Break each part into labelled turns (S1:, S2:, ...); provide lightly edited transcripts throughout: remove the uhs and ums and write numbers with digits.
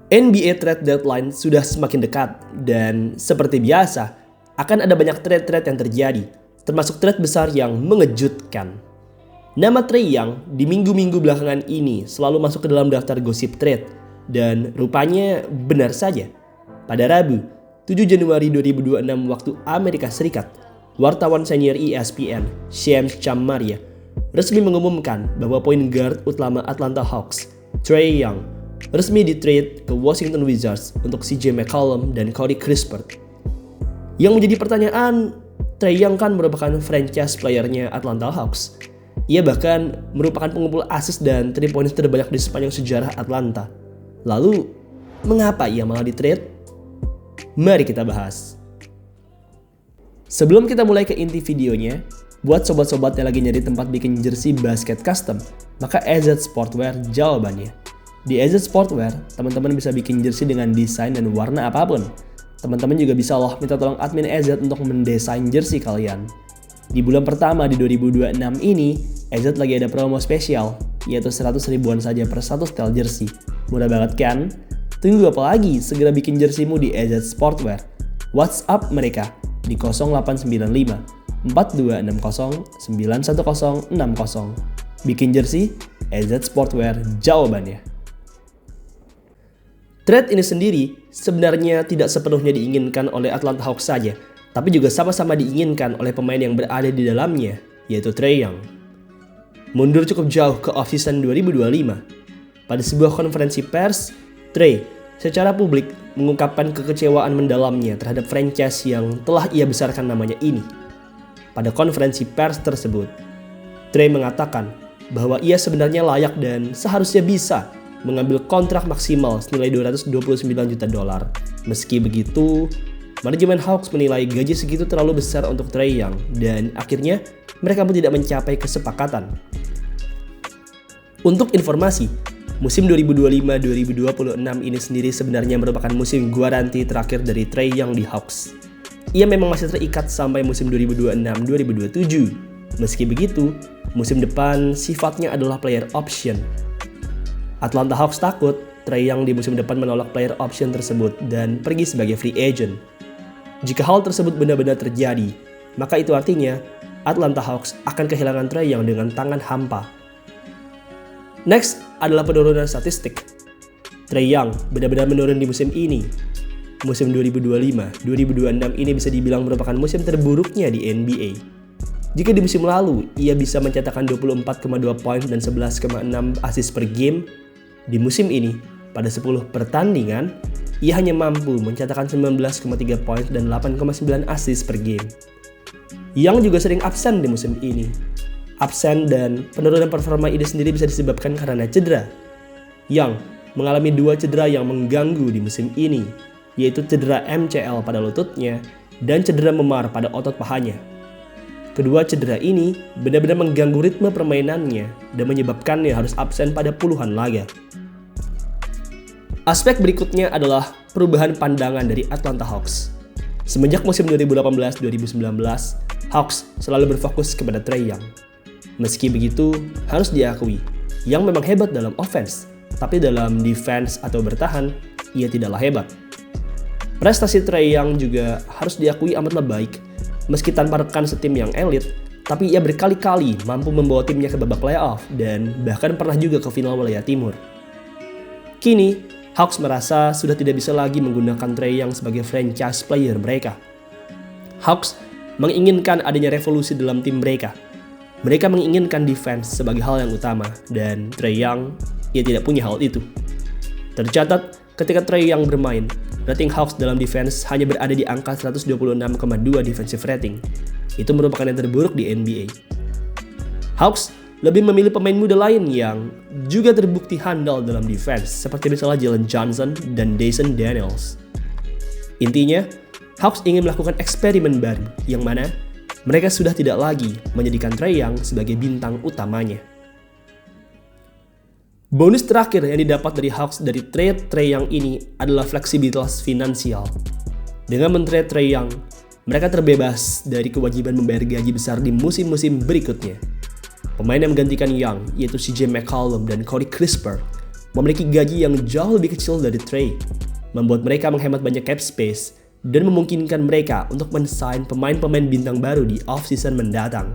S1: NBA trade deadline sudah semakin dekat dan seperti biasa akan ada banyak trade-trade yang terjadi, termasuk trade besar yang mengejutkan. Nama Trae Young di minggu-minggu belakangan ini selalu masuk ke dalam daftar gosip trade dan rupanya benar saja. Pada Rabu, 7 Januari 2026 waktu Amerika Serikat, wartawan senior ESPN, Shams Charania, resmi mengumumkan bahwa point guard utama Atlanta Hawks, Trae Young, resmi di-trade ke Washington Wizards untuk CJ McCollum dan Corey Kispert. Yang menjadi pertanyaan, Trae Young kan merupakan franchise playernya Atlanta Hawks. Ia bahkan merupakan pengumpul assist dan 3 points terbanyak di sepanjang sejarah Atlanta. Lalu, mengapa ia malah di-trade? Mari kita bahas. Sebelum kita mulai ke inti videonya, buat sobat-sobat yang lagi nyari tempat bikin jersey basket custom, maka AZ Sportwear jawabannya. Di AZ Sportwear, teman-teman bisa bikin jersey dengan desain dan warna apapun. Teman-teman juga bisa loh minta tolong admin AZ untuk mendesain jersey kalian. Di bulan pertama di 2026 ini, AZ lagi ada promo spesial, yaitu 100 ribuan saja per satu style jersey. Mudah banget kan? Tunggu apa lagi? Segera bikin jerseymu di AZ Sportwear. WhatsApp mereka di 0895 4260 91060. Bikin jersey, AZ Sportwear jawabannya. Trade ini sendiri sebenarnya tidak sepenuhnya diinginkan oleh Atlanta Hawks saja, tapi juga sama-sama diinginkan oleh pemain yang berada di dalamnya, yaitu Trae Young. Mundur cukup jauh ke off-season 2025. Pada sebuah konferensi pers, Trae secara publik mengungkapkan kekecewaan mendalamnya terhadap franchise yang telah ia besarkan namanya ini. Pada konferensi pers tersebut, Trae mengatakan bahwa ia sebenarnya layak dan seharusnya bisa mengambil kontrak maksimal senilai $229 juta. Meski begitu, manajemen Hawks menilai gaji segitu terlalu besar untuk Trae Young dan akhirnya mereka pun tidak mencapai kesepakatan. Untuk informasi, musim 2025-2026 ini sendiri sebenarnya merupakan musim garansi terakhir dari Trae Young di Hawks. Ia memang masih terikat sampai musim 2026-2027. Meski begitu, musim depan sifatnya adalah player option. Atlanta Hawks takut Trae Young di musim depan menolak player option tersebut dan pergi sebagai free agent. Jika hal tersebut benar-benar terjadi, maka itu artinya Atlanta Hawks akan kehilangan Trae Young dengan tangan hampa. Next adalah penurunan statistik. Trae Young benar-benar menurun di musim ini. Musim 2025-2026 ini bisa dibilang merupakan musim terburuknya di NBA. Jika di musim lalu ia bisa mencetakkan 24,2 poin dan 11,6 assist per game, di musim ini pada 10 pertandingan ia hanya mampu mencetakkan 19,3 poin dan 8,9 assist per game. Young juga sering absen di musim ini. Absen dan penurunan performa ini sendiri bisa disebabkan karena cedera. Young mengalami 2 cedera yang mengganggu di musim ini, yaitu cedera MCL pada lututnya dan cedera memar pada otot pahanya. Kedua cedera ini benar-benar mengganggu ritme permainannya dan menyebabkannya harus absen pada puluhan laga. Aspek berikutnya adalah perubahan pandangan dari Atlanta Hawks. Semenjak musim 2018-2019, Hawks selalu berfokus kepada Trae Young. Meski begitu, harus diakui, Young memang hebat dalam offense, tapi dalam defense atau bertahan, ia tidaklah hebat. Prestasi Trae Young juga harus diakui amatlah baik. Meski tanpa rekan setim yang elit, tapi ia berkali-kali mampu membawa timnya ke babak playoff dan bahkan pernah juga ke final wilayah timur. Kini, Hawks merasa sudah tidak bisa lagi menggunakan Trae Young sebagai franchise player mereka. Hawks menginginkan adanya revolusi dalam tim mereka. Mereka menginginkan defense sebagai hal yang utama dan Trae Young, ia tidak punya hal itu. Tercatat, ketika Trae Young bermain, rating Hawks dalam defense hanya berada di angka 126,2 defensive rating. Itu merupakan yang terburuk di NBA. Hawks lebih memilih pemain muda lain yang juga terbukti handal dalam defense, seperti misalnya Jalen Johnson dan Dyson Daniels. Intinya, Hawks ingin melakukan eksperimen baru, yang mana mereka sudah tidak lagi menjadikan Trae Young sebagai bintang utamanya. Bonus terakhir yang didapat dari Hawks dari trade Trae Young ini adalah fleksibilitas finansial. Dengan men-trade Trae Young, mereka terbebas dari kewajiban membayar gaji besar di musim-musim berikutnya. Pemain yang menggantikan Young, yaitu CJ McCollum dan Corey Kispert, memiliki gaji yang jauh lebih kecil dari Trae, membuat mereka menghemat banyak cap space dan memungkinkan mereka untuk men-sign pemain-pemain bintang baru di off-season mendatang.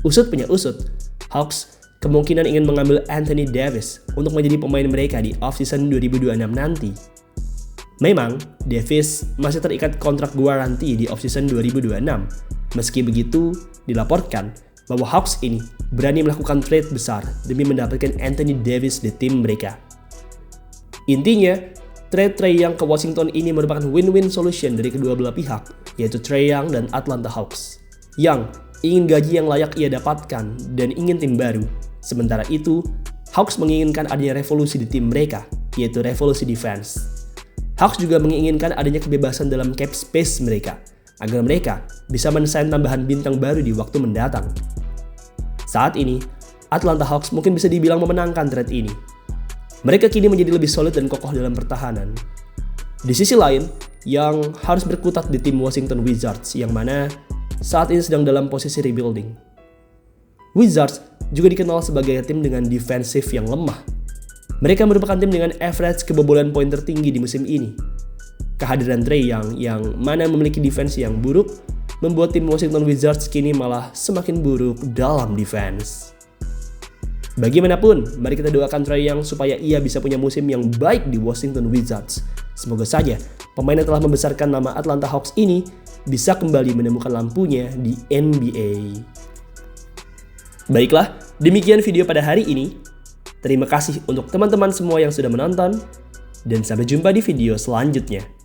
S1: Usut punya usut, Hawks kemungkinan ingin mengambil Anthony Davis untuk menjadi pemain mereka di off-season 2026 nanti. Memang, Davis masih terikat kontrak garansi di off-season 2026. Meski begitu, dilaporkan bahwa Hawks ini berani melakukan trade besar demi mendapatkan Anthony Davis di tim mereka. Intinya, trade Trae Young ke Washington ini merupakan win-win solution dari kedua belah pihak, yaitu Trae Young dan Atlanta Hawks. Young ingin gaji yang layak ia dapatkan dan ingin tim baru. Sementara itu, Hawks menginginkan adanya revolusi di tim mereka, yaitu revolusi defense. Hawks juga menginginkan adanya kebebasan dalam cap space mereka, agar mereka bisa men-sign tambahan bintang baru di waktu mendatang. Saat ini, Atlanta Hawks mungkin bisa dibilang memenangkan trade ini. Mereka kini menjadi lebih solid dan kokoh dalam pertahanan. Di sisi lain, Young harus berkutat di tim Washington Wizards yang mana saat ini sedang dalam posisi rebuilding. Wizards juga dikenal sebagai tim dengan defensif yang lemah. Mereka merupakan tim dengan average kebobolan poin tertinggi di musim ini. Kehadiran Trae Young yang mana memiliki defense yang buruk membuat tim Washington Wizards kini malah semakin buruk dalam defense. Bagaimanapun, mari kita doakan Trae Young supaya ia bisa punya musim yang baik di Washington Wizards. Semoga saja pemain yang telah membesarkan nama Atlanta Hawks ini bisa kembali menemukan lampunya di NBA. Baiklah, demikian video pada hari ini. Terima kasih untuk teman-teman semua yang sudah menonton, dan sampai jumpa di video selanjutnya.